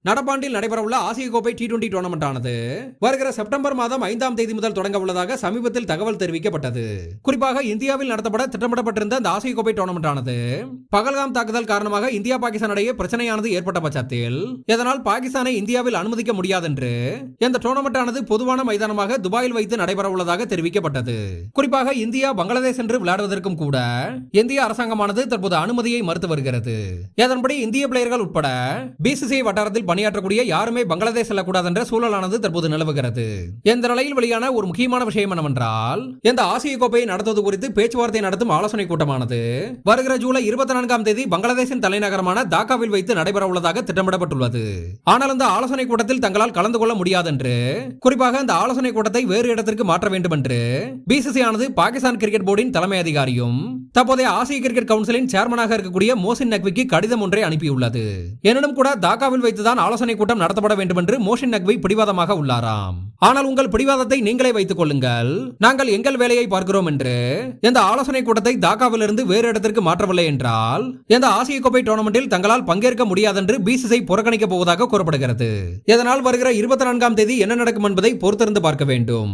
நடப்பாண்டில் நடைபெறவுள்ள ஆசிய கோப்பை T20 டோர்னமெண்ட் ஆனது வருகிற செப்டம்பர் மாதம் 5ஆம் தேதி முதல் தொடங்க உள்ளதாக சமீபத்தில் தகவல் தெரிவிக்கப்பட்டது. குறிப்பாக இந்தியாவில் நடத்தப்பட திட்டமிடப்பட்டிருந்த இந்த ஆசிய கோப்பை டோர்னமெண்ட் ஆனது பகல்காம் தாக்குதல் காரணமாக இந்தியா பாகிஸ்தான் இடையே பிரச்சனையானது ஏற்பட்ட பட்சத்தில் இதனால் பாகிஸ்தானை இந்தியாவில் அனுமதிக்க முடியாது என்று இந்த டோர்னமெண்ட் ஆனது பொதுவான மைதானமாக துபாயில் வைத்து நடைபெற உள்ளதாக தெரிவிக்கப்பட்டது. குறிப்பாக இந்தியா பங்களாதேஷ் என்று விளையாடுவதற்கும் கூட இந்திய அரசாங்கமானது தற்போது அனுமதியை மறுத்து வருகிறது. இதன்படி இந்திய பிளேயர்கள் உட்பட BCCI வட்டாரத்தில் பணியாற்றக்கூடிய யாருமே பங்களாதேஷ் செல்லக்கூடாது என்ற சூழலானது தற்போது நிலவுகிறது. இந்த நிலையில் வெளியான ஒரு முக்கியமான விஷயம் என்னவென்றால் இந்த ஆசிய கோப்பையை நடத்துவது குறித்து பேச்சுவார்த்தை நடத்தும் ஆலோசனை கூட்டமானது வருகிற ஜூலை 24ஆம் தேதி பங்களாதேஷின் தலைநகரமான டாக்காவில் வைத்து நடைபெற உள்ளதாக திட்டமிடப்பட்டுள்ளது. ஆனால் இந்த ஆலோசனை கூட்டத்தில் தங்களால் கலந்து கொள்ள முடியாது என்று, குறிப்பாக இந்த ஆலோசனை கூட்டத்தை வேறு இடத்திற்கு மாற்ற வேண்டும் என்று BCCI ஆனது பாகிஸ்தான் கிரிக்கெட் போர்டின் தலைமை அதிகாரியும் தற்போதைய ஆசிய கிரிக்கெட் கவுன்சிலின் சேர்மனாக இருக்கக்கூடிய மோசின் நக்விக்கு கடிதம் ஒன்றை அனுப்பியுள்ளது. எனினும் கூட டாக்காவில் வைத்துதான் ஆலோசனை கூட்டம் நடத்தப்பட வேண்டும் என்று மோசின் நக்வி பிடிவாதமாக உள்ளாராம். ஆனால் உங்கள் பிடிவாதத்தை நீங்களே வைத்துக் கொள்ளுங்கள், நாங்கள் எங்கள் வேலையை பார்க்கிறோம் என்று இந்த ஆலோசனை கூட்டத்தை டாக்காவிலிருந்து வேறு இடத்திற்கு மாற்றவில்லை என்றால் இந்த ஆசிய கோப்பை டோர்னமெண்டில் தங்களால் பங்கேற்க முடியாது என்று BCCI புறக்கணிக்கப் போவதாக கூறப்படுகிறது. இதனால் வருகிற 24ஆம் தேதி என்ன நடக்கும் என்பதை பொறுத்திருந்து பார்க்க வேண்டும்.